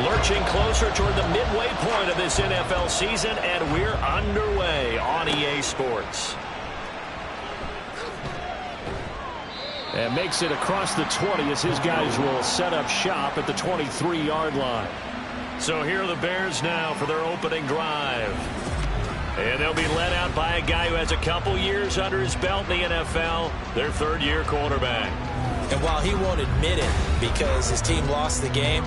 Lurching closer toward the midway point of this NFL season, and we're underway on EA Sports. And makes it across the 20 as his guys will set up shop at the 23-yard line. So here are the Bears now for their opening drive. And they'll be led out by a guy who has a couple years under his belt in the NFL, their third-year quarterback. And while he won't admit it because his team lost the game,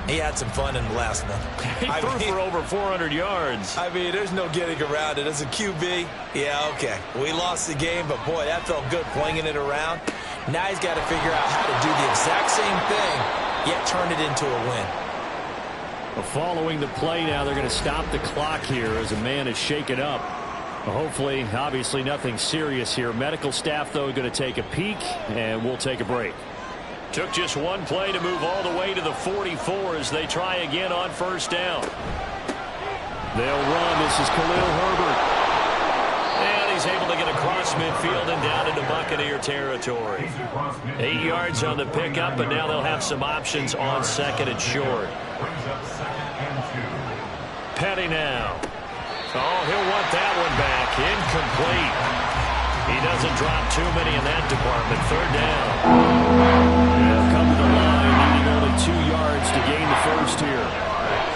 he had some fun in the last one. He threw for over 400 yards. I mean, there's no getting around it. As a QB, yeah, okay. We lost the game, but, boy, that felt good flinging it around. Now he's got to figure out how to do the exact same thing, yet turn it into a win. Well, following the play now, they're going to stop the clock here as a man is shaken up. Well, hopefully, obviously, nothing serious here. Medical staff, though, going to take a peek, and we'll take a break. Took just one play to move all the way to the 44 as they try again on first down. They'll run. This is Khalil Herbert. And he's able to get across midfield and down into Buccaneer territory. 8 yards on the pickup, but now they'll have some options on second and short. Petty now. Oh, he'll want that one back. Incomplete. He doesn't drop too many in that department. Third down. They'll come to the line, needing only 2 yards to gain the first here.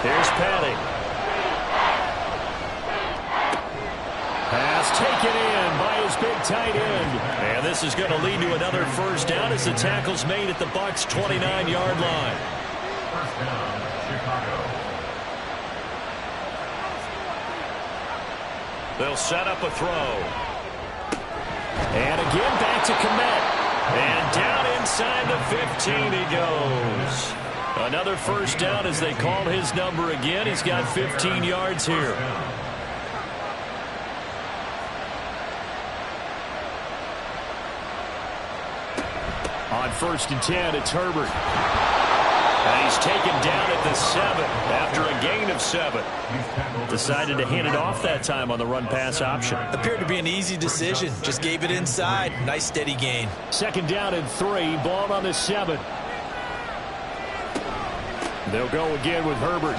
Here's Petty. Pass taken in by his big tight end. And this is going to lead to another first down as the tackle's made at the Bucs' 29-yard line. First down, Chicago. They'll set up a throw. And again back to Kmet. And down inside the 15 he goes. Another first down as they call his number again. He's got 15 yards here. On first and 10, it's Herbert. And he's taken down at the 7 after a gain of 7. Decided to hand it off that time on the run-pass option. Appeared to be an easy decision. Just gave it inside. Nice steady gain. Second down and 3. Ball on the 7. They'll go again with Herbert.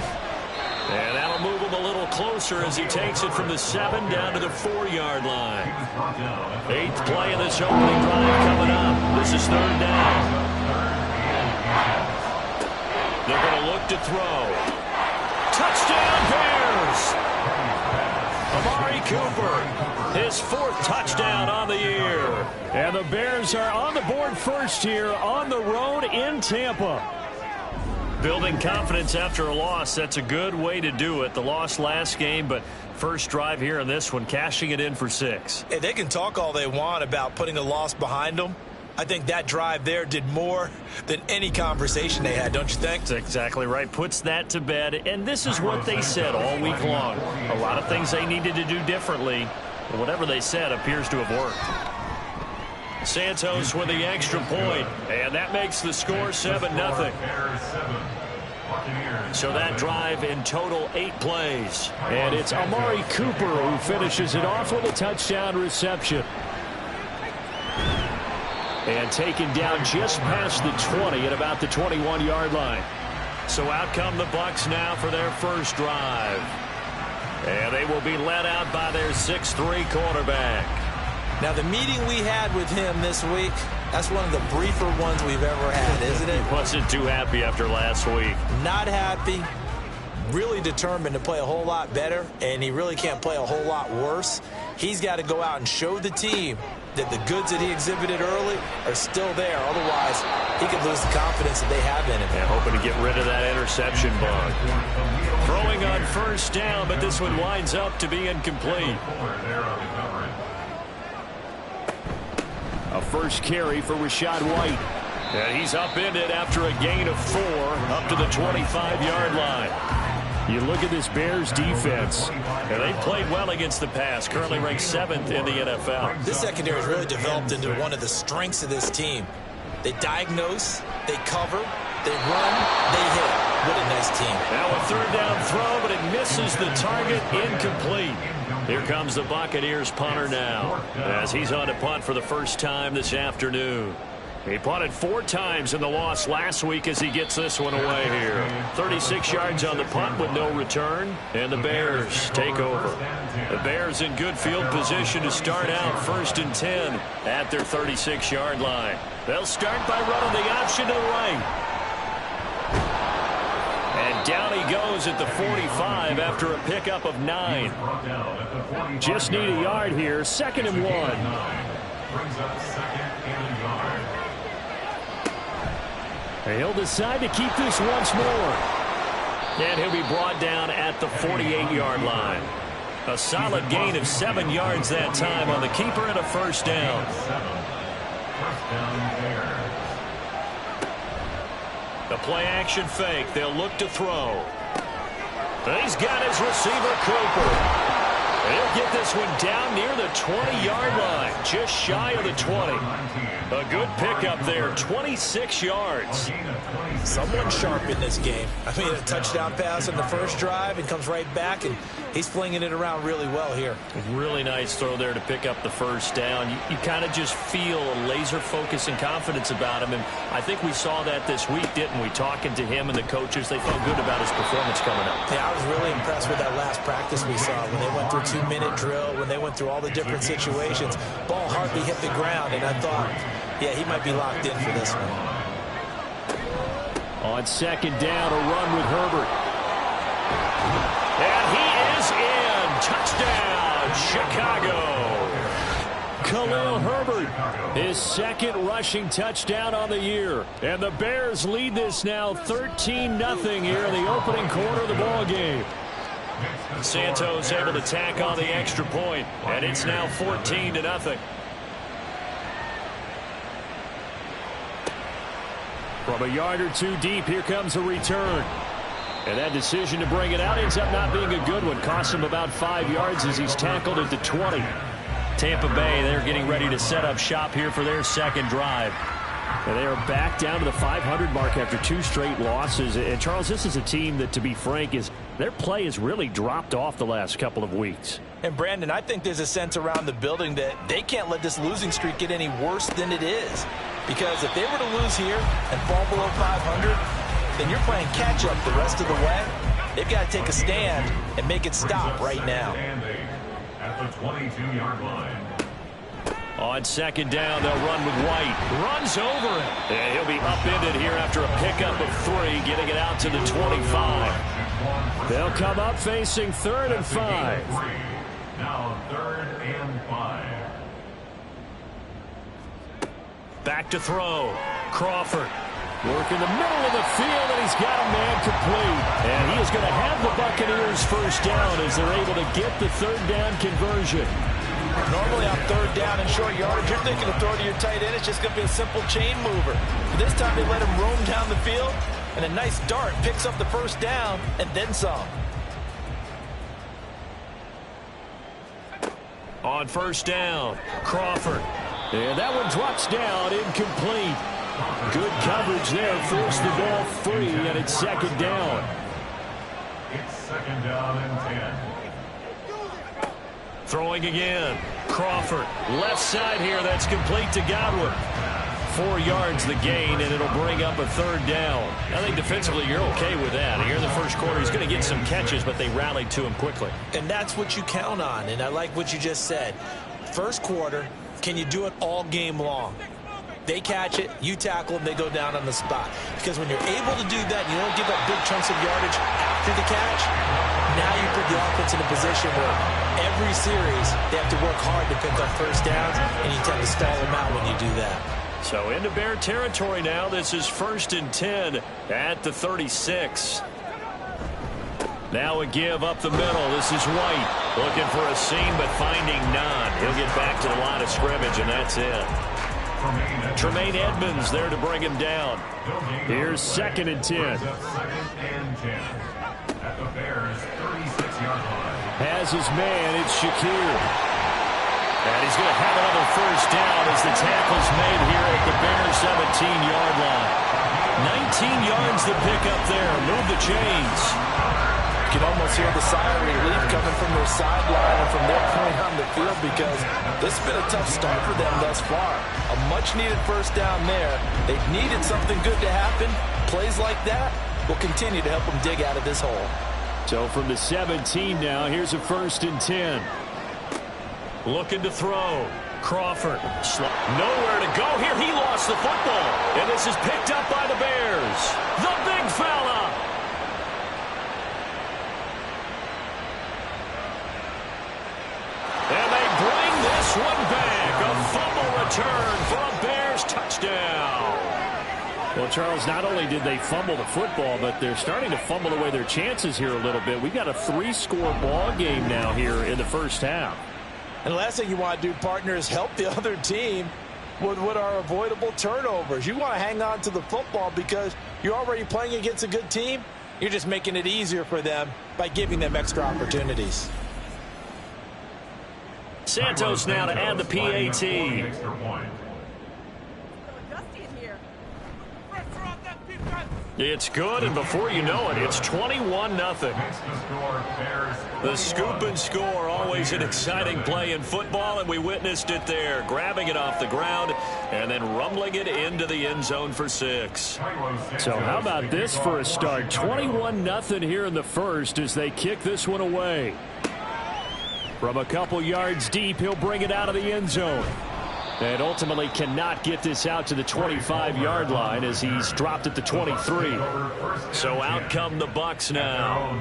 And that'll move him a little closer as he takes it from the 7 down to the 4-yard line. 8th play of this opening drive coming up. This is third down. They're going to look to throw. Touchdown, Bears! Amari Cooper, his 4th touchdown on the year. And the Bears are on the board first here on the road in Tampa. Building confidence after a loss, that's a good way to do it. The loss last game, but first drive here in this one, cashing it in for 6. Hey, they can talk all they want about putting a loss behind them. I think that drive there did more than any conversation they had, don't you think? That's exactly right. Puts that to bed. And this is what they said all week long. A lot of things they needed to do differently. But whatever they said appears to have worked. Santos with the extra point. And that makes the score 7-0. So that drive in total 8 plays. And it's Amari Cooper who finishes it off with a touchdown reception. And taken down just past the 20 at about the 21-yard line. So out come the Bucs now for their first drive. And they will be led out by their 6'3" quarterback. Now, the meeting we had with him this week, that's one of the briefer ones we've ever had, isn't it? He wasn't too happy after last week. Not happy. Really determined to play a whole lot better, and he really can't play a whole lot worse. He's got to go out and show the team that the goods that he exhibited early are still there. Otherwise, he could lose the confidence that they have in him. And hoping to get rid of that interception bug. Throwing on first down, but this one winds up to be incomplete. A first carry for Rachaad White. And he's upended after a gain of 4 up to the 25-yard line. You look at this Bears defense. And they've played well against the pass, currently ranked 7th in the NFL. This secondary has really developed into one of the strengths of this team. They diagnose, they cover, they run, they hit. What a nice team. Now a third down throw, but it misses the target, incomplete. Here comes the Buccaneers punter now, as he's on to punt for the first time this afternoon. He punted 4 times in the loss last week as he gets this one away here. 36 yards on the punt with no return, and the Bears take over. The Bears in good field position to start out 1st and 10 at their 36-yard line. They'll start by running the option to the right. And down he goes at the 45 after a pickup of 9. Just need a yard here, 2nd and 1. Brings up 2nd and a yard. He'll decide to keep this once more. And he'll be brought down at the 48-yard line. A solid gain of 7 yards that time on the keeper and a 1st down. 1st down there. The play-action fake. They'll look to throw. He's got his receiver, Cooper. He'll get this one down near the 20-yard line, just shy of the 20. A good pickup there, 26 yards. Someone sharp in this game. I mean, a touchdown pass on the first drive and comes right back, and he's flinging it around really well here. Really nice throw there to pick up the 1st down. You kind of just feel a laser focus and confidence about him, and I think we saw that this week, didn't we? Talking to him and the coaches, they felt good about his performance coming up. Yeah, I was really impressed with that last practice we saw when they went through 2-minute drill, when they went through all the different situations. Ball hardly hit the ground, and I thought, yeah, he might be locked in for this one. On 2nd down, a run with Herbert. And he is in. Touchdown, Chicago. Khalil Herbert, his 2nd rushing touchdown on the year. And the Bears lead this now 13-0 here in the opening quarter of the ball game. Santos able to tack on the extra point, and it's now 14-0. From a yard or 2 deep, here comes a return. And that decision to bring it out ends up not being a good one. Costs him about 5 yards as he's tackled at the 20. Tampa Bay, they're getting ready to set up shop here for their 2nd drive. And they are back down to the 500 mark after 2 straight losses. And, Charles, this is a team that, to be frank, their play has really dropped off the last couple of weeks. And, Brandon, I think there's a sense around the building that they can't let this losing streak get any worse than it is. Because if they were to lose here and fall below 500, then you're playing catch-up the rest of the way. They've got to take a stand and make it stop right now. At the 22-yard line. On 2nd down, they'll run with White. Runs over it. And he'll be upended here after a pickup of 3, getting it out to the 25. They'll come up facing 3rd and 5. Now 3rd and 5. Back to throw. Crawford. Work in the middle of the field, and he's got a man complete. And he is going to have the Buccaneers 1st down as they're able to get the 3rd down conversion. Normally on 3rd down and short yardage, you're thinking of throwing to your tight end. It's just going to be a simple chain mover. But this time they let him roam down the field, and a nice dart picks up the 1st down and then some. On 1st down, Crawford. And that one drops down, incomplete. Good coverage there, forced the ball free, and it's 2nd down. It's 2nd down and 10. Throwing again. Crawford. Left side here. That's complete to Godwin. 4 yards the gain, and it'll bring up a 3rd down. I think defensively you're okay with that. Here in the 1st quarter, he's going to get some catches, but they rallied to him quickly. And that's what you count on, and I like what you just said. 1st quarter, can you do it all game long? They catch it, you tackle them, they go down on the spot. Because when you're able to do that, you don't give up big chunks of yardage after the catch, now you put the offense in a position where every series they have to work hard to pick up 1st downs, and you tend to stall them out when you do that. So into Bear territory now. This is 1st and 10 at the 36. Now a give up the middle. This is White looking for a seam but finding none. He'll get back to the line of scrimmage, and that's it. Tremaine Edmonds there to bring him down. Here's 2nd and 10. 2nd and 10 at the Bears 36-yard line. Has his man, it's Shakir. And he's going to have another 1st down as the tackle's made here at the Bears 17-yard line. 19 yards to pick up there. Move the chains. can almost hear the sigh of relief coming from their sideline and from their point on the field, because this has been a tough start for them thus far. A much-needed first down there. They've needed something good to happen. Plays like that will continue to help them dig out of this hole. So from the 17 now, here's a 1st and 10. Looking to throw. Crawford. Nowhere to go here. He lost the football. And this is picked up by the Bears. The big fella. And they bring this one back. A fumble return for a Bears touchdown. Well, Charles, not only did they fumble the football, but they're starting to fumble away their chances here a little bit. We've got a 3-score ball game now here in the first half. And the last thing you want to do, partner, is help the other team with what are avoidable turnovers. You want to hang on to the football because you're already playing against a good team. You're just making it easier for them by giving them extra opportunities. Santos now to add the PAT. It's good, and before you know it, it's 21-0. The scoop and score, always an exciting play in football, and we witnessed it there, grabbing it off the ground and then rumbling it into the end zone for 6. So how about this for a start? 21-0 here in the first as they kick this one away. From a couple yards deep, he'll bring it out of the end zone. And ultimately cannot get this out to the 25-yard line as he's dropped at the 23. So out come the Bucs now.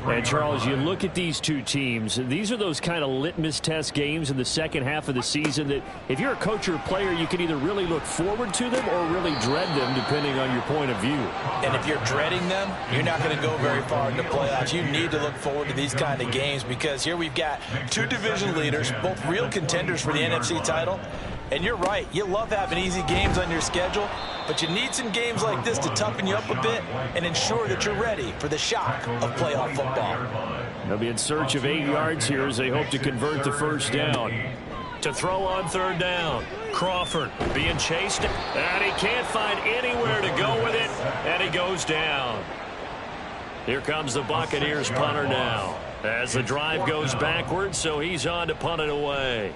And Charles, you look at these two teams, these are those kind of litmus test games in the second half of the season that if you're a coach or a player, you can either really look forward to them or really dread them depending on your point of view. And if you're dreading them, you're not going to go very far in the playoffs. You need to look forward to these kind of games because here we've got two division leaders, both real contenders for the NFC title. And you're right, you love having easy games on your schedule, but you need some games like this to toughen you up a bit and ensure that you're ready for the shock of playoff football. They'll be in search of 8 yards here as they hope to convert the first down. To throw on third down, Crawford being chased, and he can't find anywhere to go with it, and he goes down. Here comes the Buccaneers punter now as the drive goes backwards, so he's on to punt it away.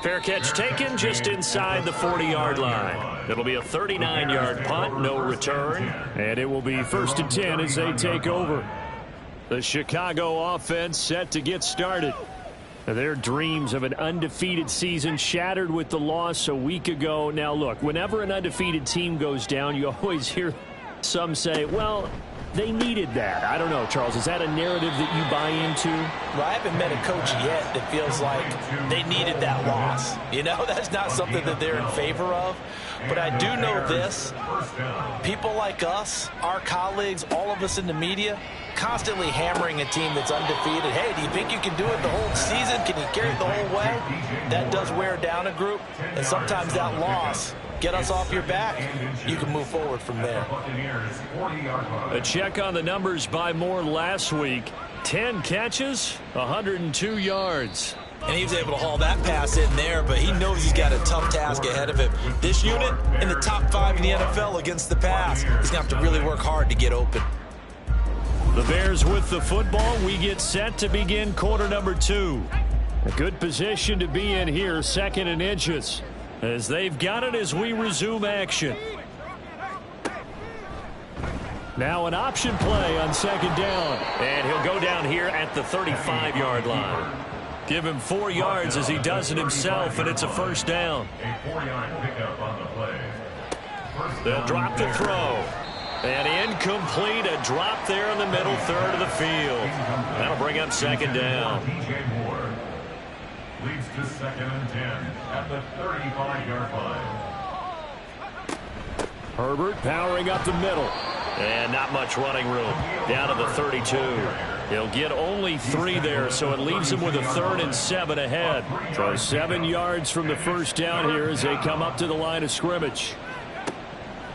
Fair catch taken just inside the 40-yard line. It'll be a 39-yard punt, no return. And it will be 1st and 10 as they take over. The Chicago offense set to get started. Their dreams of an undefeated season shattered with the loss a week ago. Now, look, whenever an undefeated team goes down, you always hear some say, well, they needed that. I don't know, Charles. Is that a narrative that you buy into? Well, I haven't met a coach yet that feels like they needed that loss. You know, that's not something that they're in favor of. But I do know this. People like us, our colleagues, all of us in the media, constantly hammering a team that's undefeated. Hey, do you think you can do it the whole season? Can you carry it the whole way? That does wear down a group. And sometimes that loss, get us off your back, you can move forward from there. A check on the numbers by Moore last week. 10 catches, 102 yards. And he was able to haul that pass in there, but he knows he's got a tough task ahead of him. This unit in the top 5 in the NFL against the pass. He's going to have to really work hard to get open. The Bears with the football. We get set to begin quarter number 2. A good position to be in here, 2nd and inches, as they've got it as we resume action. Now an option play on 2nd down. And he'll go down here at the 35-yard line. Give him 4 yards as he does it himself, and it's a first down. A 4-yard pickup on the play. They'll drop the throw. And incomplete, a drop there in the middle third of the field. That'll bring up 2nd down. DJ Moore leads to 2nd and 10 at the 35-yard line. Herbert powering up the middle. And not much running room. Down to the 32. He'll get only 3 there, so it leaves him with a 3rd and 7 ahead. So 7 yards from the first down here as they come up to the line of scrimmage.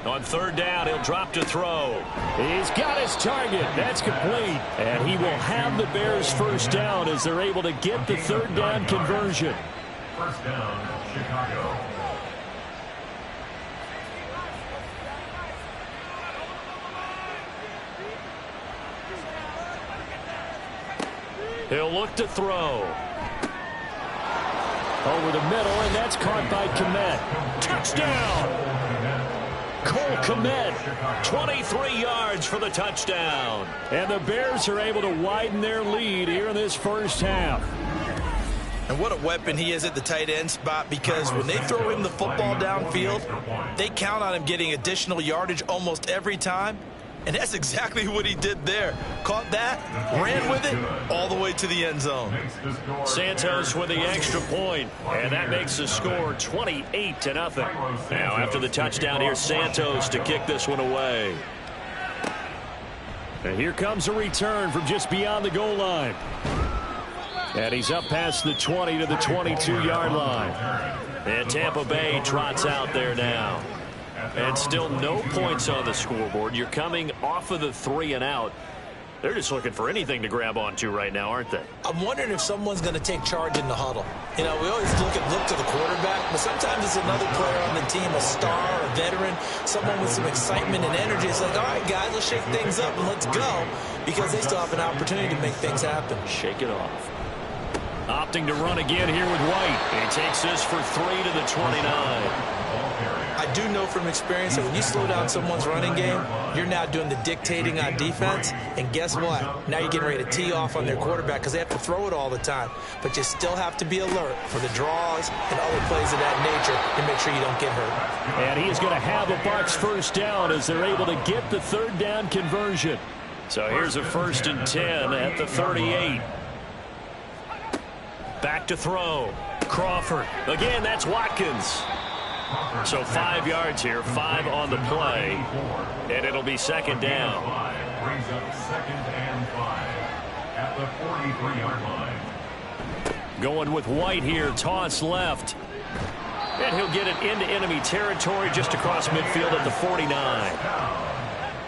On 3rd down, he'll drop to throw. He's got his target. That's complete. And he will have the Bears first down as they're able to get the 3rd down conversion. First down, Chicago. He'll look to throw. Over the middle, and that's caught by Kmet. Touchdown! Cole Kmet, 23 yards for the touchdown. And the Bears are able to widen their lead here in this first half. And what a weapon he is at the tight end spot, because when they throw him the football downfield, they count on him getting additional yardage almost every time. And that's exactly what he did there. Caught that, ran with it, all the way to the end zone. Santos with the extra point, and that makes the score 28-0. Now, after the touchdown, here's Santos to kick this one away. And here comes a return from just beyond the goal line. And he's up past the 20 to the 22-yard line. And Tampa Bay trots out there now. And still no points on the scoreboard. You're coming off of the 3 and out. They're just looking for anything to grab onto right now, aren't they? I'm wondering if someone's going to take charge in the huddle. You know, we always look to the quarterback, but sometimes it's another player on the team, a star, a veteran, someone with some excitement and energy. It's like, all right, guys, let's shake things up and let's go, because they still have an opportunity to make things happen. Shake it off. Opting to run again here with White. He takes this for 3 to the 29. I do know from experience that when you slow down someone's running game, you're now doing the dictating on defense. And guess what? Now you're getting ready to tee off on their quarterback because they have to throw it all the time. But you still have to be alert for the draws and other plays of that nature and make sure you don't get hurt. And he is going to have a Bucs first down as they're able to get the third down conversion. So here's a 1st and 10 at the 38. Back to throw. Crawford. Again, that's Watkins. So 5 yards here, 5 on the play, and it'll be 2nd down. Brings up 2nd and 5 at the 43-yard line. Going with White here, toss left. And he'll get it into enemy territory just across midfield at the 49.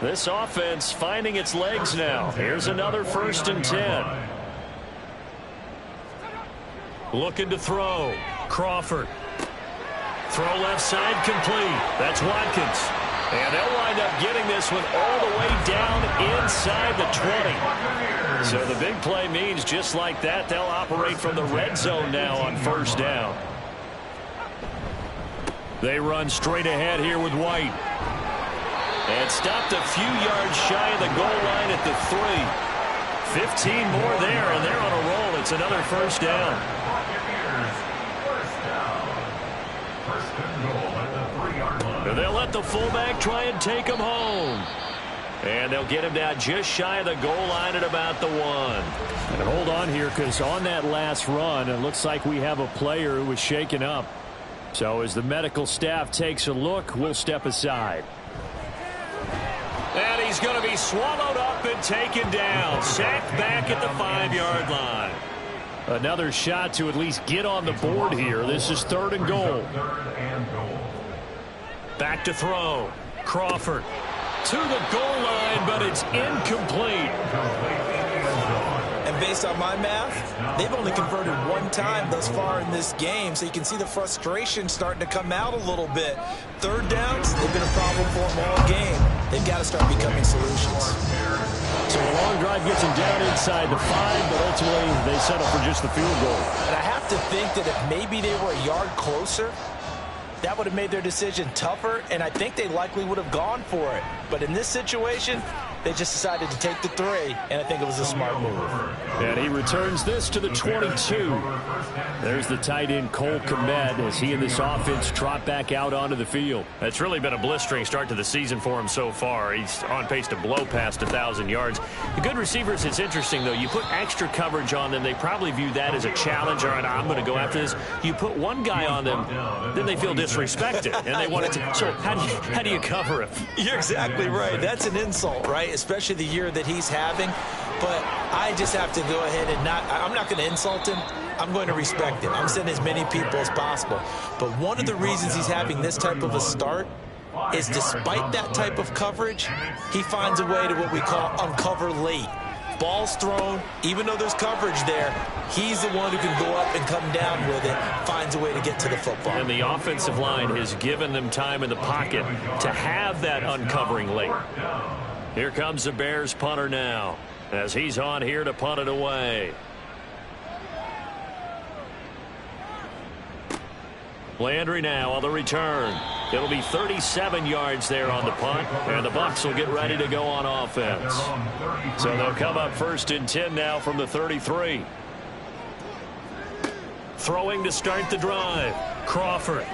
This offense finding its legs now. Here's another 1st and 10. Looking to throw. Crawford. Throw left side complete. That's Watkins. And they'll wind up getting this one all the way down inside the 20. So the big play means just like that, they'll operate from the red zone now on 1st down. They run straight ahead here with White. And stopped a few yards shy of the goal line at the 3. 15 more there, and they're on a roll. It's another 1st down. They'll let the fullback try and take him home. And they'll get him down just shy of the goal line at about the 1. And hold on here, because on that last run, it looks like we have a player who was shaken up. So as the medical staff takes a look, we'll step aside. And he's going to be swallowed up and taken down. Sacked back at the 5-yard line. Another shot to at least get on the board here. This is 3rd and goal. Back to throw. Crawford to the goal line, but it's incomplete. And based on my math, they've only converted 1 time thus far in this game, so you can see the frustration starting to come out a little bit. 3rd downs, they've been a problem for them all game. They've got to start becoming solutions. So a long drive gets them down inside the 5, but ultimately they settle for just the field goal. And I have to think that if maybe they were a yard closer, that would have made their decision tougher, and I think they likely would have gone for it. But in this situation, they just decided to take the 3, and I think it was a smart move. And he returns this to the 22. There's the tight end Cole Kmet as he and this offense trot back out onto the field. It's really been a blistering start to the season for him so far. He's on pace to blow past 1,000 yards. The good receivers, it's interesting, though. You put extra coverage on them, they probably view that as a challenge. All right, I'm going to go after this. You put one guy on them, then they feel disrespected, and they want to. So how do you cover him? You're exactly right. That's an insult, right? Especially the year that he's having. But I just have to go ahead and I'm not going to insult him. I'm going to respect him. I'm sending as many people as possible. But one of the reasons he's having this type of a start is despite that type of coverage, he finds a way to what we call uncover late. Ball's thrown, even though there's coverage there, he's the one who can go up and come down with it, finds a way to get to the football. And the offensive line has given them time in the pocket to have that uncovering late. Here comes the Bears punter now as he's on here to punt it away. Landry now on the return. It'll be 37 yards there on the punt, and the Bucs will get ready to go on offense. So they'll come up 1st and 10 now from the 33. Throwing to start the drive. Crawford.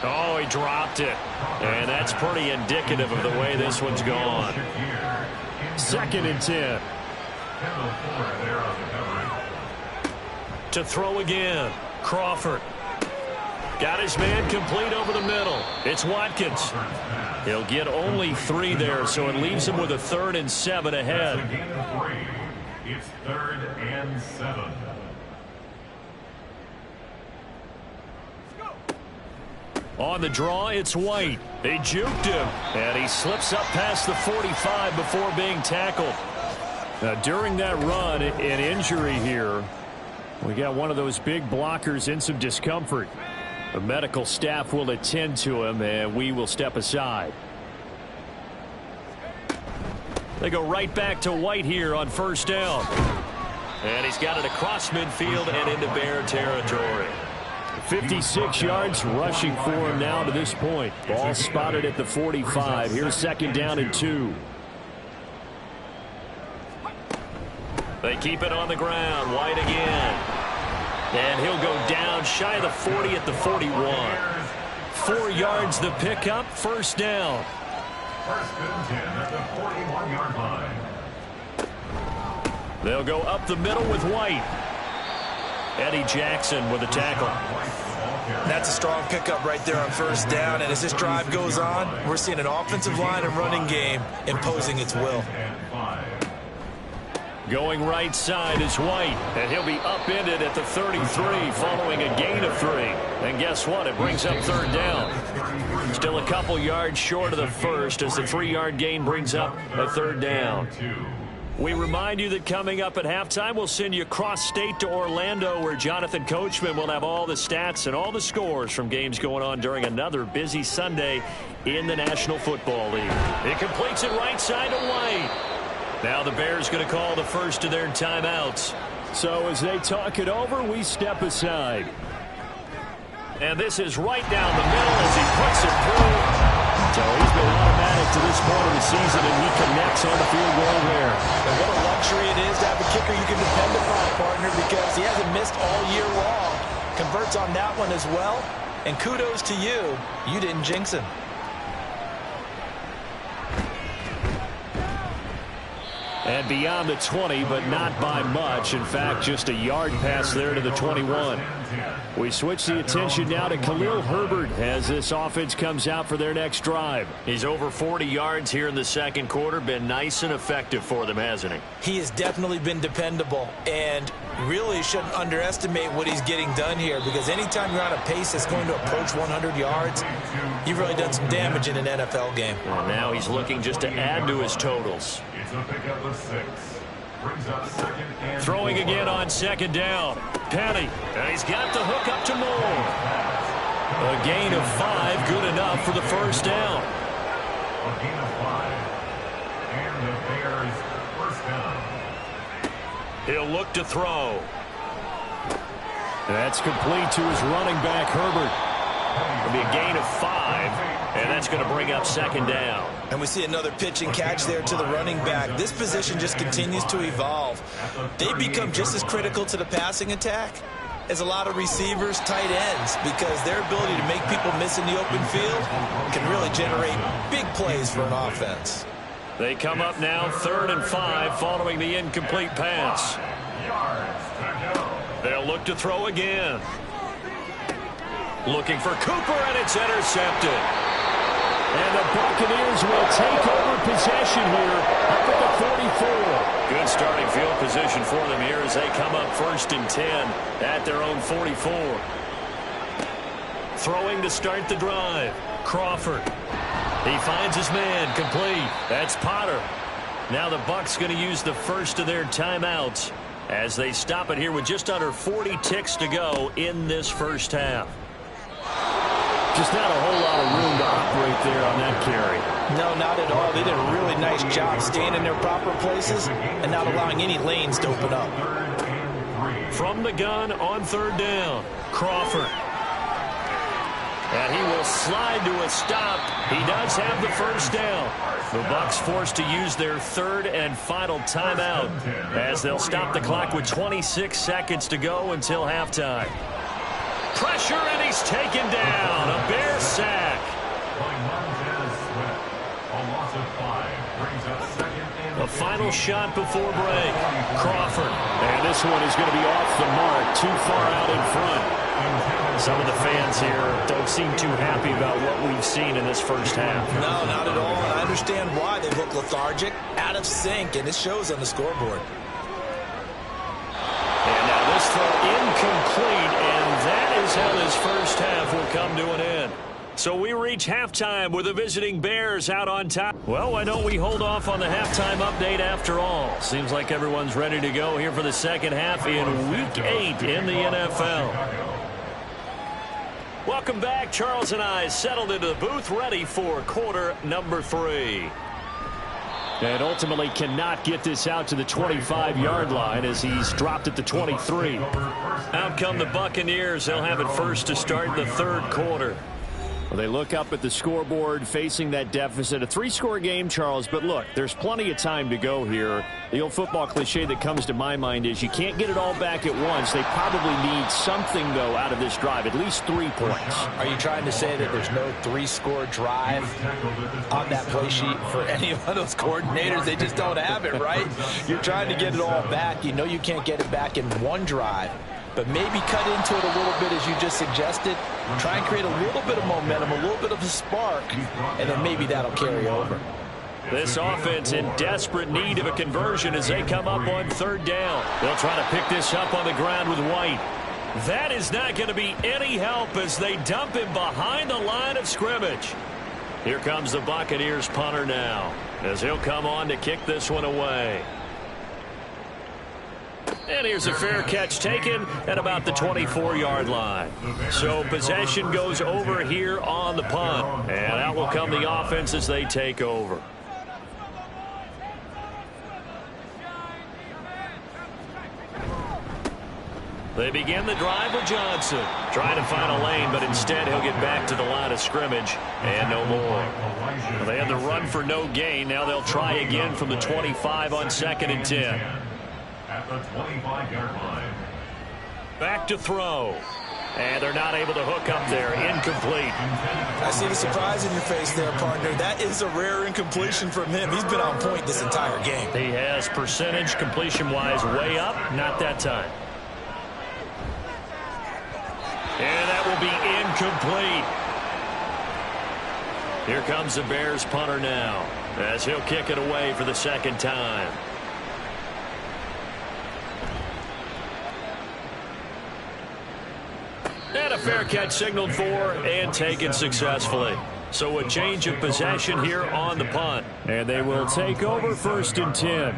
Oh, he dropped it. And that's pretty indicative of the way this one's gone. 2nd and 10. To throw again. Crawford. Got his man complete over the middle. It's Watkins. He'll get only 3 there, so it leaves him with a 3rd and 7 ahead. It's 3rd and 7. On the draw, it's White. They juked him, and he slips up past the 45 before being tackled. Now, during that run, an injury here. We got one of those big blockers in some discomfort. The medical staff will attend to him, and we will step aside. They go right back to White here on 1st down. And he's got it across midfield and into Bear territory. 56 yards rushing for him now to this point. Ball spotted at the 45. Here's 2nd down and 2. They keep it on the ground. White again. And he'll go down shy of the 40 at the 41. 4 yards the pickup. 1st down. 1st and 10 at the 41-yard line. They'll go up the middle with White. Eddie Jackson with a tackle. That's a strong pickup right there on 1st down. And as this drive goes on, we're seeing an offensive line and running game imposing its will. Going right side is White, and he'll be upended at the 33 following a gain of 3. And guess what? It brings up 3rd down. Still a couple yards short of the 1st as the 3-yard gain brings up a 3rd down. We remind you that coming up at halftime, we'll send you cross-state to Orlando, where Jonathan Coachman will have all the stats and all the scores from games going on during another busy Sunday in the National Football League. It completes it right side to White. Now the Bears going to call the first of their timeouts. So as they talk it over, we step aside. And this is right down the middle as he puts it through. So he's been automatic to this point of the season, and he connects on the field goal there. And what a luxury it is to have a kicker you can depend upon, partner, because he hasn't missed all year long. Converts on that one as well. And kudos to you. You didn't jinx him. And beyond the 20, but not by much. In fact, just a yard pass there to the 21. We switch the attention now to Khalil Herbert as this offense comes out for their next drive. He's over 40 yards here in the 2nd quarter. Been nice and effective for them, hasn't he? He has definitely been dependable, and really shouldn't underestimate what he's getting done here, because anytime you're on a pace that's going to approach 100 yards, you've really done some damage in an NFL game. And now he's looking just to add to his totals. It's a pickup of 6. Brings up 2nd and Throwing 4. again on 2nd down. Penny. And he's got the hook up to Moore. A gain of 5, good enough for the 1st down. A gain of 5. And the Bears 1st down. He'll look to throw. That's complete to his running back, Herbert. It'll be a gain of 5, and that's going to bring up 2nd down. And we see another pitch and catch there to the running back. This position just continues to evolve. They become just as critical to the passing attack as a lot of receivers, tight ends, because their ability to make people miss in the open field can really generate big plays for an offense. They come up now 3rd and 5 following the incomplete pass. They'll look to throw again. Looking for Cooper, and it's intercepted. And the Buccaneers will take over possession here up at the 44. Good starting field position for them here as they come up 1st and 10 at their own 44. Throwing to start the drive. Crawford. He finds his man complete. That's Potter. Now the Bucs going to use the first of their timeouts as they stop it here with just under 40 ticks to go in this first half. Just not a whole lot of room to operate there on that carry. No, not at all. They did a really nice job staying in their proper places and not allowing any lanes to open up. From the gun on 3rd down, Crawford. And he will slide to a stop. He does have the first down. The Bucs forced to use their third and final timeout as they'll stop the clock with 26 seconds to go until halftime. Pressure, and he's taken down. A Bear sack. A final shot before break. Crawford. And this one is going to be off the mark, too far out in front. Some of the fans here don't seem too happy about what we've seen in this first half. No, not at all. And I understand why they look lethargic, out of sync, and it shows on the scoreboard. And now this throw incomplete, and that is how this first half will come to an end. So we reach halftime with the visiting Bears out on top. Well, why don't we hold off on the halftime update after all? Seems like everyone's ready to go here for the second half in Week 8 in the NFL. Welcome back. Charles and I settled into the booth, ready for quarter number 3. And ultimately cannot get this out to the 25-yard line as he's dropped at the 23. Out come the Buccaneers. They'll have it first to start the third quarter. Well, they look up at the scoreboard facing that deficit. A 3-score game, Charles, but look, there's plenty of time to go here. The old football cliche that comes to my mind is you can't get it all back at once. They probably need something, though, out of this drive, at least 3 points. Are you trying to say that there's no 3-score drive on that play sheet for any of those coordinators? They just don't have it, right? You're trying to get it all back. You know you can't get it back in one drive. But maybe cut into it a little bit, as you just suggested. Try and create a little bit of momentum, a little bit of a spark, and then maybe that'll carry over. This offense in desperate need of a conversion as they come up on third down. They'll try to pick this up on the ground with White. That is not going to be any help as they dump him behind the line of scrimmage. Here comes the Buccaneers punter now as he'll come on to kick this one away. And here's a fair catch taken at about the 24-yard line. So possession goes over here on the punt. And out will come the offense as they take over. They begin the drive with Johnson. Trying to find a lane, but instead he'll get back to the line of scrimmage. And no more. Well, they had the run for no gain. Now they'll try again from the 25 on 2nd and 10. At the 25-yard line. Back to throw. And they're not able to hook up there. Incomplete. I see the surprise in your face there, partner. That is a rare incompletion from him. He's been on point this entire game. He has percentage completion-wise way up. Not that time. And that will be incomplete. Here comes the Bears punter now as he'll kick it away for the second time. And a fair catch signaled for and taken successfully. So a change of possession here on the punt. And they will take over 1st and 10.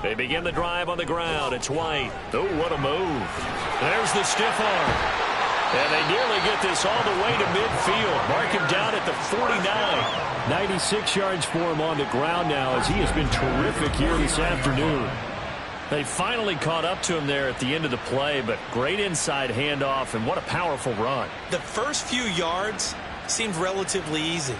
They begin the drive on the ground. It's White. Oh, what a move. There's the stiff arm. And they nearly get this all the way to midfield. Mark him down at the 49. 96 yards for him on the ground now as he has been terrific here this afternoon. They finally caught up to him there at the end of the play, but great inside handoff, and what a powerful run. The first few yards seemed relatively easy.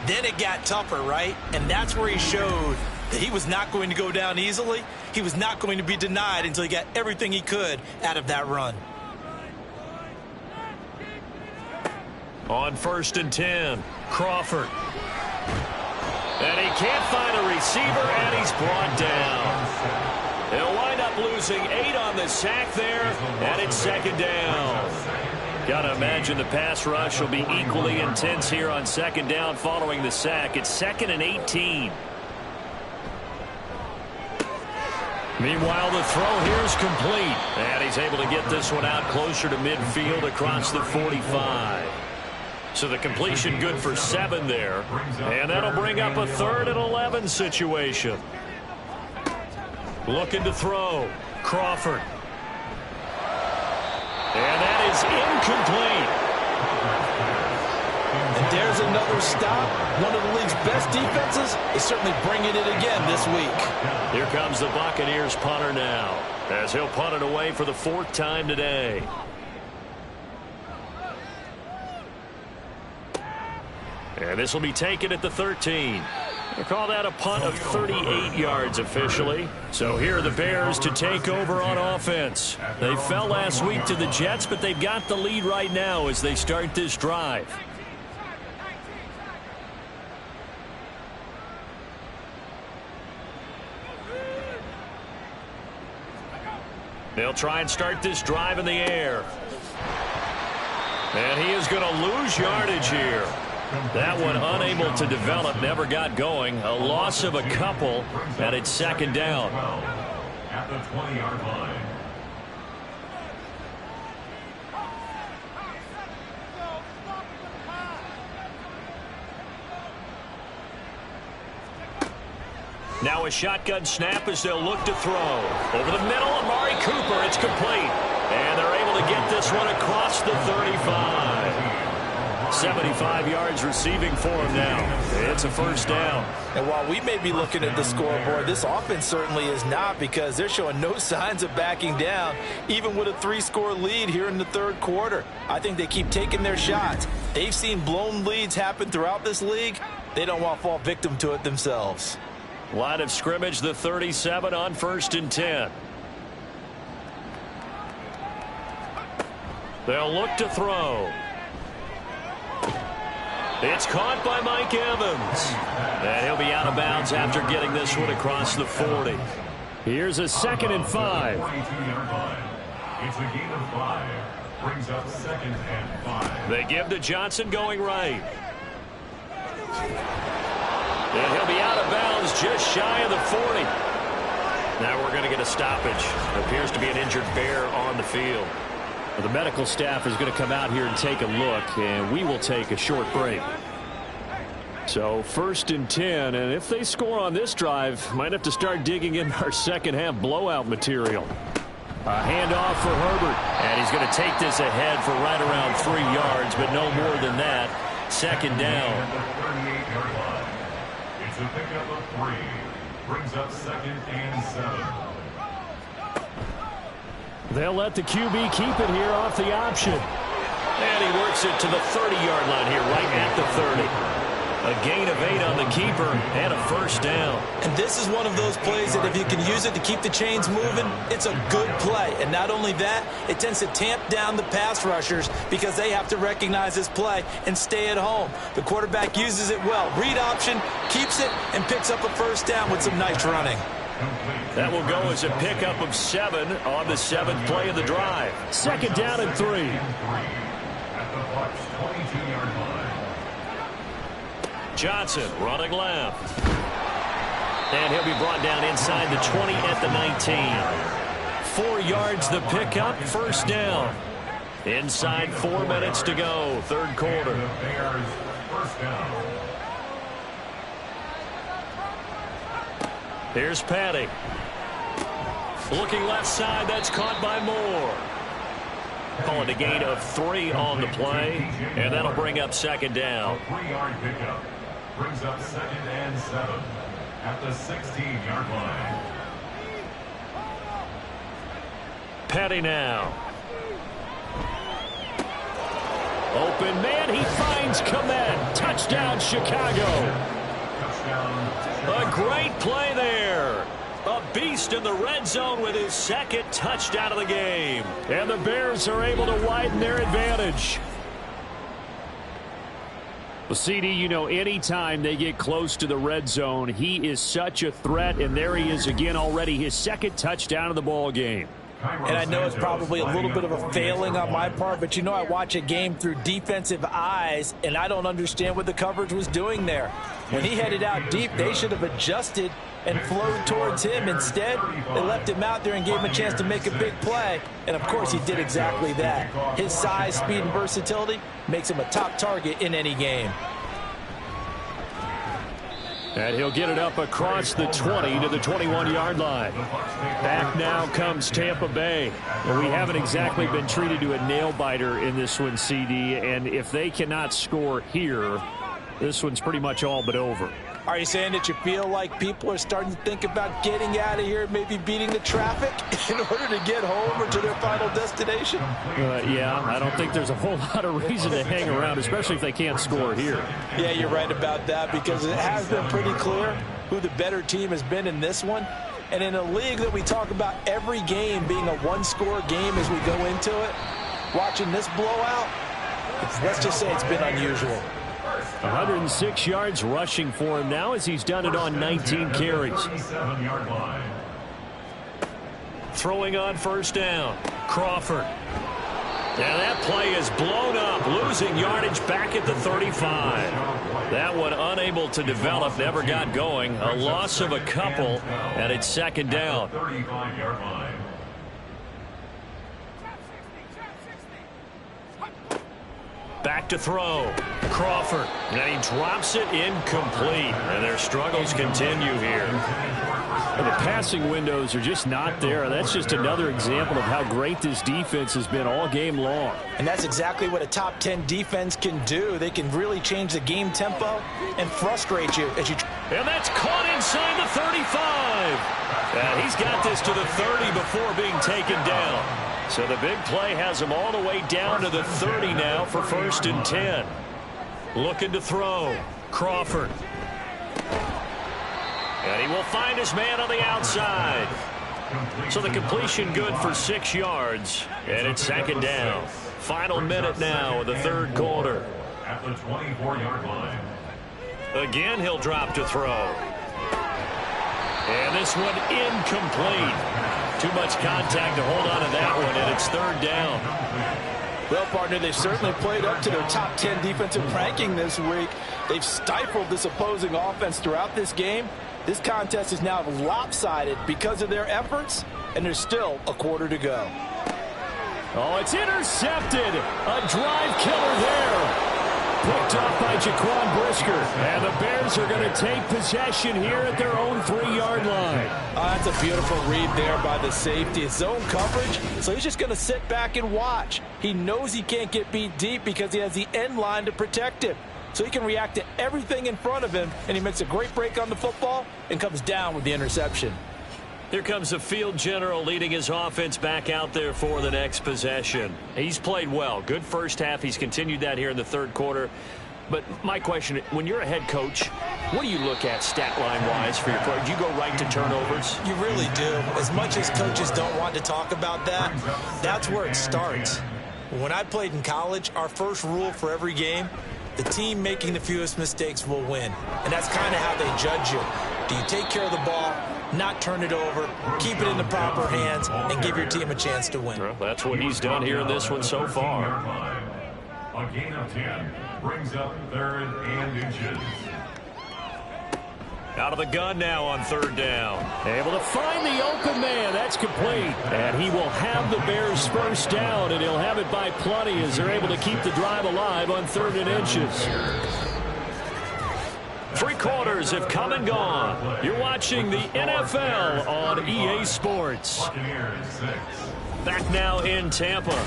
Then it got tougher, right? And that's where he showed that he was not going to go down easily. He was not going to be denied until he got everything he could out of that run. On 1st and 10, Crawford. And he can't find a receiver, and he's brought down. They'll wind up losing 8 on the sack there, and it's 2nd down. Got to imagine the pass rush will be equally intense here on 2nd down following the sack. It's 2nd and 18. Meanwhile, the throw here is complete, and he's able to get this one out closer to midfield across the 45. So the completion good for 7 there, and that'll bring up a 3rd and 11 situation. Looking to throw. Crawford. And that is incomplete. And there's another stop. One of the league's best defenses is certainly bringing it again this week. Here comes the Buccaneers punter now, as he'll punt it away for the 4th time today. And this will be taken at the 13. They call that a punt of 38 yards officially. So here are the Bears to take over on offense. They fell last week to the Jets, but they've got the lead right now as they start this drive. They'll try and start this drive in the air. And he is going to lose yardage here. That one unable to develop, never got going. A loss of a couple, and it's 2nd down. At the 20-yard line. Now a shotgun snap as they'll look to throw. Over the middle, Amari Cooper, it's complete. And they're able to get this one across the 35. 75 yards receiving for him now. It's a 1st down. And while we may be looking at the scoreboard, this offense certainly is not, because they're showing no signs of backing down, even with a 3-score lead here in the 3rd quarter. I think they keep taking their shots. They've seen blown leads happen throughout this league. They don't want to fall victim to it themselves. Line of scrimmage, the 37 on 1st and 10. They'll look to throw. It's caught by Mike Evans. And he'll be out of bounds after getting this one across the 40. Here's a 2nd and 5. 22-yard line. It's a gain of 5. Brings up 2nd and 5. They give to Johnson going right. And he'll be out of bounds just shy of the 40. Now we're going to get a stoppage. Appears to be an injured Bear on the field. The medical staff is going to come out here and take a look, and we will take a short break. So 1st and 10, and if they score on this drive, might have to start digging in our 2nd half blowout material. A handoff for Herbert, and he's going to take this ahead for right around 3 yards, but no more than that. 2nd down. At the 38-yard line. It's a pickup of 3. Brings up 2nd and 7. They'll let the QB keep it here off the option. And he works it to the 30-yard line here, right at the 30. A gain of 8 on the keeper and a 1st down. And this is one of those plays that if you can use it to keep the chains moving, it's a good play. And not only that, it tends to tamp down the pass rushers because they have to recognize this play and stay at home. The quarterback uses it well. Read option, keeps it, and picks up a 1st down with some nice running. That will go as a pickup of 7 on the 7th play of the drive. 2nd down and 3. At the Bucs 22-yard line. Johnson running left. And he'll be brought down inside the 20 at the 19. 4 yards the pickup, 1st down. Inside 4 minutes to go, 3rd quarter. The Bears 1st down. Here's Patty. Looking left side, that's caught by Moore. Calling a gain of 3 on the play, and that'll bring up 2nd down. 3-yard pickup. Brings up 2nd and 7 at the 16-yard line. Patty now. Open man, he finds Kmet. Touchdown, Chicago. Touchdown. A great play there. A beast in the red zone with his 2nd touchdown of the game. And the Bears are able to widen their advantage. Well, CD, you know, anytime they get close to the red zone, he is such a threat, and there he is again already, his 2nd touchdown of the ball game. And I know it's probably a little bit of a failing on my part, but you know I watch a game through defensive eyes, and I don't understand what the coverage was doing there. When he headed out deep, they should have adjusted and flowed towards him. Instead, they left him out there and gave him a chance to make a big play. And, of course, he did exactly that. His size, speed, and versatility makes him a top target in any game. And he'll get it up across the 20 to the 21-yard line. Back now comes Tampa Bay. Well, we haven't exactly been treated to a nail-biter in this one, CD. And if they cannot score here, this one's pretty much all but over. Are you saying that you feel like people are starting to think about getting out of here, maybe beating the traffic in order to get home or to their final destination? Yeah, I don't think there's a whole lot of reason to hang around, especially if they can't score here. Yeah, you're right about that, because it has been pretty clear who the better team has been in this one. And in a league that we talk about every game being a one-score game as we go into it, watching this blowout, let's just say it's been unusual. 106 yards rushing for him now as he's done it on 19 carries. Throwing on first down, Crawford. Now that play is blown up, losing yardage back at the 35. That one unable to develop, never got going. A loss of a couple, and it's second down. Back to throw. Crawford. And he drops it incomplete. And their struggles continue here. And the passing windows are just not there. That's just another example of how great this defense has been all game long. And that's exactly what a top 10 defense can do. They can really change the game tempo and frustrate you as you. And that's caught inside the 35. And he's got this to the 30 before being taken down. So the big play has him all the way down to the 30 now for 1st and 10. Looking to throw. Crawford. And he will find his man on the outside. So the completion good for 6 yards. And it's second down. Final minute now of the third quarter. At the 24-yard line. Again, he'll drop to throw. And this one incomplete. Too much contact to hold on to that one, and it's third down. Well, partner, they've certainly played up to their top 10 defensive ranking this week. They've stifled this opposing offense throughout this game. This contest is now lopsided because of their efforts, and there's still a quarter to go. Oh, it's intercepted. A drive killer there. Picked off by Jaquan Brisker. And the Bears are going to take possession here at their own 3-yard line. That's a beautiful read there by the safety. It's zone coverage, so he's just going to sit back and watch. He knows he can't get beat deep because he has the end line to protect him. So he can react to everything in front of him, and he makes a great break on the football and comes down with the interception. Here comes the field general leading his offense back out there for the next possession. He's played well. Good first half. He's continued that here in the third quarter. But my question, when you're a head coach, what do you look at stat line-wise for your player? Do you go right to turnovers? You really do. As much as coaches don't want to talk about that, that's where it starts. When I played in college, our first rule for every game, the team making the fewest mistakes will win. And that's kind of how they judge you. Do you take care of the ball, not turn it over, keep it in the proper hands, and give your team a chance to win? Well, that's what he's done here in this one so far. A gain of 10 brings up 3rd and inches. Out of the gun now on third down. Able to find the open man. That's complete. And he will have the Bears first down, and he'll have it by plenty as they're able to keep the drive alive on 3rd and inches. 3 quarters have come and gone. You're watching the NFL on EA Sports. Back now in Tampa.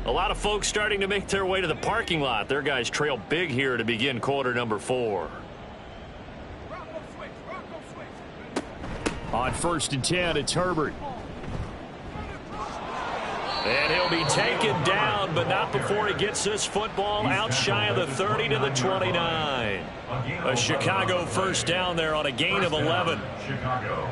A lot of folks starting to make their way to the parking lot. Their guys trail big here to begin quarter number 4. On 1st and 10, it's Herbert. And he'll be taken down, but not before he gets this football out shy of the 30 to the 29. A Chicago first down there on a gain of 11. Chicago.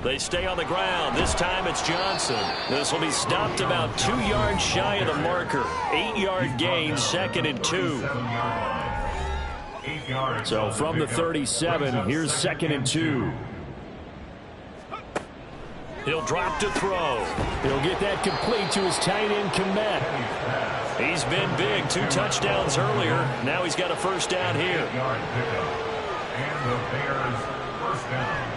They stay on the ground. This time it's Johnson. This will be stopped about 2 yards shy of the marker. 8-yard gain, 2nd and 2. So from the 37, here's 2nd and 2. He'll drop to throw. He'll get that complete to his tight end, Kmet. He's been big. 2 touchdowns earlier. Now he's got a first down here. And the Bears first down.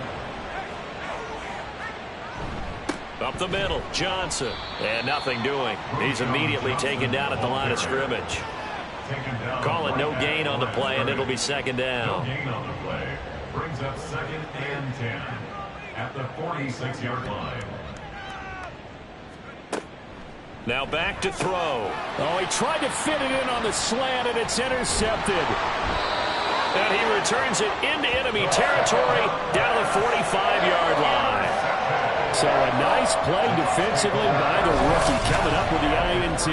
Up the middle, Johnson. And nothing doing. He's immediately taken down at the line of scrimmage. Call it no gain on the play, and it'll be second down. No gain on the play. Brings up 2nd and 10 at the 46-yard line. Now back to throw. Oh, he tried to fit it in on the slant, and it's intercepted. And he returns it into enemy territory down the 45-yard line. So a nice play defensively by the rookie coming up with the INT.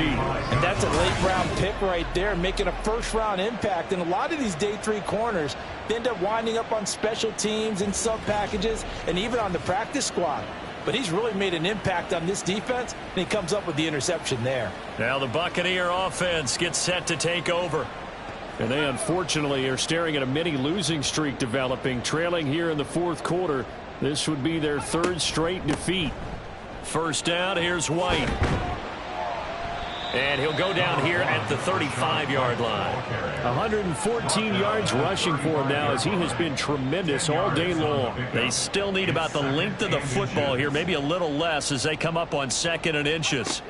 And that's a late-round pick right there, making a first-round impact. And a lot of these day 3 corners end up winding up on special teams and sub-packages and even on the practice squad. But he's really made an impact on this defense, and he comes up with the interception there. Now the Buccaneer offense gets set to take over. And they unfortunately are staring at a mini losing streak developing, trailing here in the 4th quarter. This would be their 3rd straight defeat. First down, here's White. And he'll go down here at the 35-yard line. 114 yards rushing for him now as he has been tremendous all day long. They still need about the length of the football here, maybe a little less as they come up on 2nd and inches.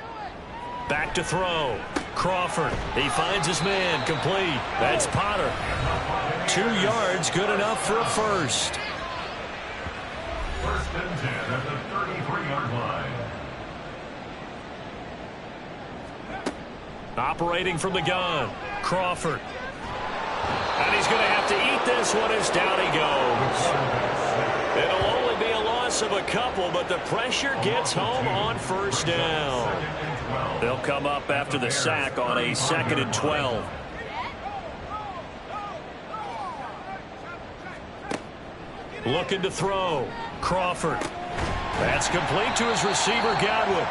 Back to throw. Crawford. He finds his man. Complete. That's Potter. 2 yards, good enough for a first. 1st and 10 at the 33-yard line. Operating from the gun. Crawford. And he's going to have to eat this one as down he goes. It'll only be a loss of a couple, but the pressure gets home on first down. They'll come up after the sack on a 2nd and 12. Looking to throw. Crawford. That's complete to his receiver, Godwin.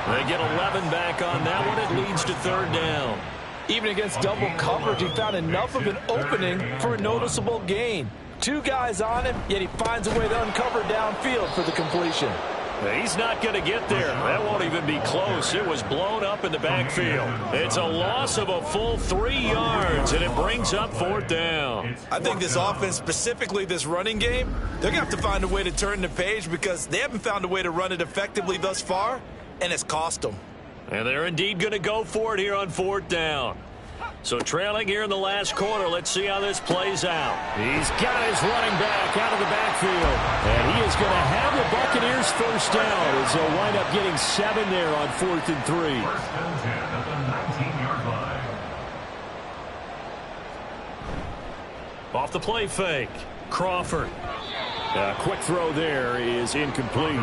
They get 11 back on that one. It leads to 3rd down. Even against double coverage, he found enough of an opening for a noticeable gain. 2 guys on him, yet he finds a way to uncover downfield for the completion. He's not going to get there. That won't even be close. It was blown up in the backfield. It's a loss of a full 3 yards, and it brings up 4th down. I think this offense, specifically this running game, they're going to have to find a way to turn the page because they haven't found a way to run it effectively thus far, and it's cost them. And they're indeed going to go for it here on 4th down. So trailing here in the last quarter, let's see how this plays out. He's got his running back out of the backfield. And he is going to have the Buccaneers first down as they'll wind up getting 7 there on 4th and 3. 1st and 10 at the 19-yard line. Off the play fake. Crawford. A quick throw there is incomplete.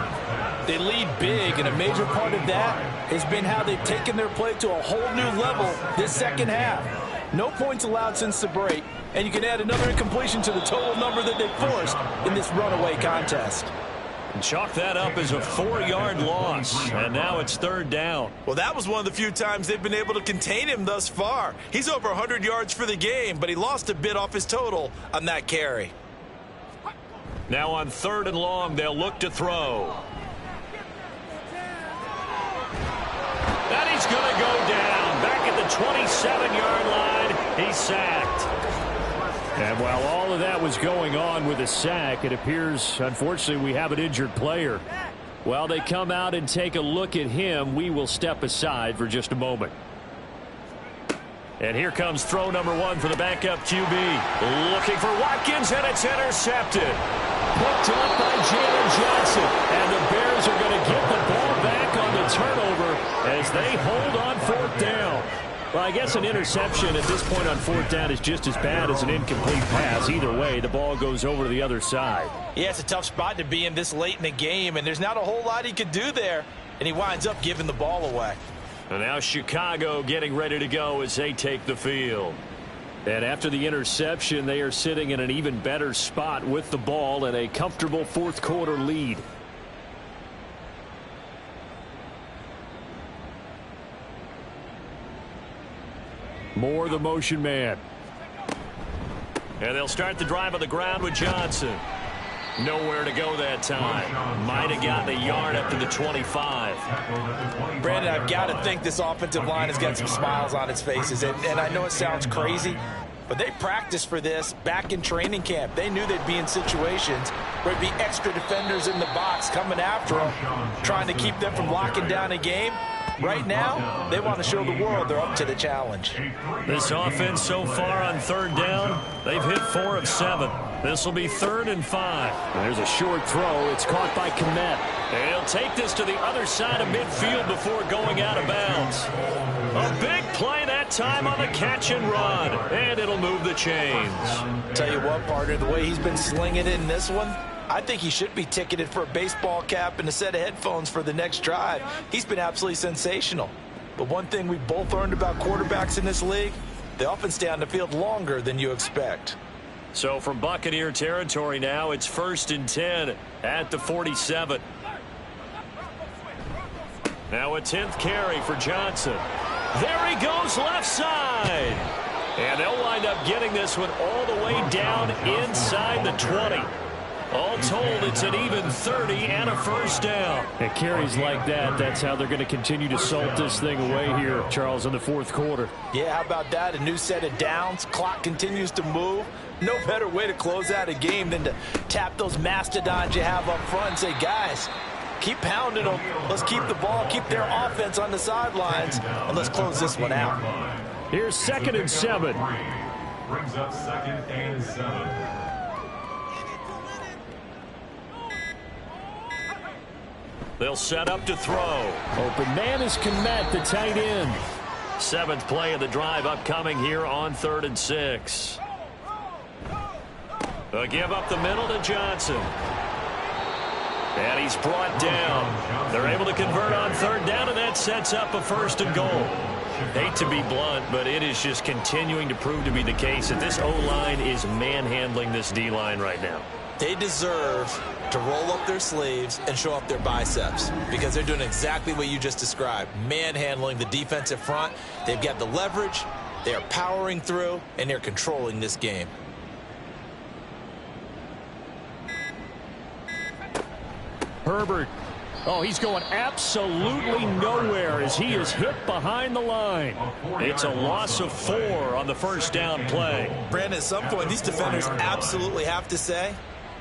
They lead big, and a major part of that has been how they've taken their play to a whole new level this 2nd half. No points allowed since the break, and you can add another incompletion to the total number that they forced in this runaway contest. And chalk that up as a 4-yard loss, and now it's 3rd down. Well, that was one of the few times they've been able to contain him thus far. He's over 100 yards for the game, but he lost a bit off his total on that carry. Now on 3rd and long, they'll look to throw. And he's going to go down. Back at the 27-yard line, he's sacked. And while all of that was going on with a sack, it appears, unfortunately, we have an injured player. While they come out and take a look at him, we will step aside for just a moment. And here comes throw number 1 for the backup QB. Looking for Watkins, and it's intercepted. Picked up by Jalen Johnson. And the Bears are going to get the ball back on the turnover as they hold on 4th down. Well, I guess an interception at this point on 4th down is just as bad as an incomplete pass. Either way, the ball goes over to the other side. Yeah, it's a tough spot to be in this late in the game, and there's not a whole lot he could do there, and he winds up giving the ball away. And now Chicago getting ready to go as they take the field. And after the interception, they are sitting in an even better spot with the ball and a comfortable 4th quarter lead. Moore, the motion man. And they'll start the drive on the ground with Johnson. Nowhere to go that time. Might have gotten a yard up to the 25. Brandon, I've got to think this offensive line has got some smiles on its faces. And I know it sounds crazy, But they practiced for this back in training camp. They knew they'd be in situations where there'd be extra defenders in the box coming after them, trying to keep them from locking down a game. Right now, they want to show the world they're up to the challenge. This offense so far on third down, they've hit 4 of 7. This will be 3rd and 5. There's a short throw. It's caught by Kmet. And he'll take this to the other side of midfield before going out of bounds. A big play that time on the catch and run. And it'll move the chains. Tell you what, partner, the way he's been slinging it in this one, I think he should be ticketed for a baseball cap and a set of headphones for the next drive. He's been absolutely sensational. But one thing we both learned about quarterbacks in this league, they often stay on the field longer than you expect. So from Buccaneer territory now, it's 1st and 10 at the 47. Now a 10th carry for Johnson. There he goes left side. And they'll wind up getting this one all the way down inside the 20. All told, it's an even 30 and a first down. It carries like that. That's how they're going to continue to salt this thing away here, Charles, in the 4th quarter. Yeah, how about that? A new set of downs. Clock continues to move. No better way to close out a game than to tap those mastodons you have up front and say, guys, keep pounding them. Let's keep the ball, keep their offense on the sidelines, and let's close this one out. Here's 2nd and 7. Brings up 2nd and 7. They'll set up to throw. Open man is Kmet, the tight end. 7th play of the drive upcoming here on 3rd and 6. They'll give up the middle to Johnson. And he's brought down. They're able to convert on 3rd down, and that sets up a 1st and goal. Hate to be blunt, but it is just continuing to prove to be the case that this O-line is manhandling this D-line right now. They deserve to roll up their sleeves and show up their biceps because they're doing exactly what you just described, manhandling the defensive front. They've got the leverage, they are powering through, and they're controlling this game. Herbert. Oh, he's going absolutely nowhere as he is hit behind the line. It's a loss of 4 on the 1st down play. Brandon, at some point, these defenders absolutely have to say,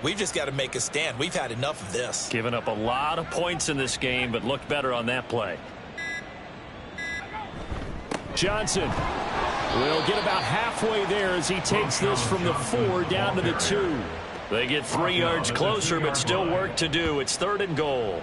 we've just got to make a stand. We've had enough of this. Giving up a lot of points in this game, but looked better on that play. Johnson will get about halfway there as he takes this from the 4 down to the 2. They get 3 yards closer, but still work to do. It's 3rd and goal.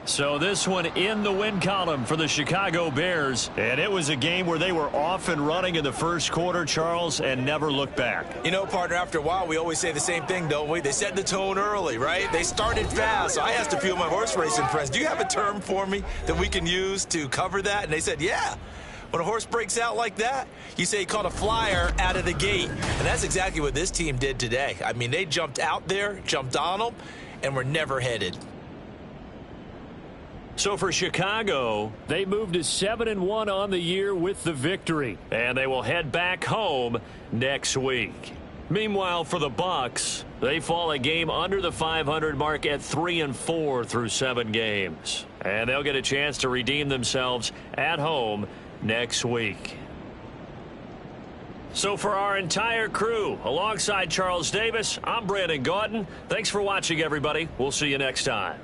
So this one in the win column for the Chicago Bears. And it was a game where they were off and running in the 1st quarter, Charles, and never looked back. You know, partner, after a while, we always say the same thing, don't we? They set the tone early, right? They started fast. So I asked a few of my horse racing friends, do you have a term for me that we can use to cover that? And they said, yeah. When a horse breaks out like that, you say he caught a flyer out of the gate. And that's exactly what this team did today. I mean, they jumped out there, jumped on them, and were never headed. So for Chicago, they moved to 7-1 on the year with the victory. And they will head back home next week. Meanwhile, for the Bucs, they fall a game under the 500 mark at 3-4 through 7 games. And they'll get a chance to redeem themselves at home next week. So for our entire crew, alongside Charles Davis, I'm Brandon Gaudin. Thanks for watching, everybody. We'll see you next time.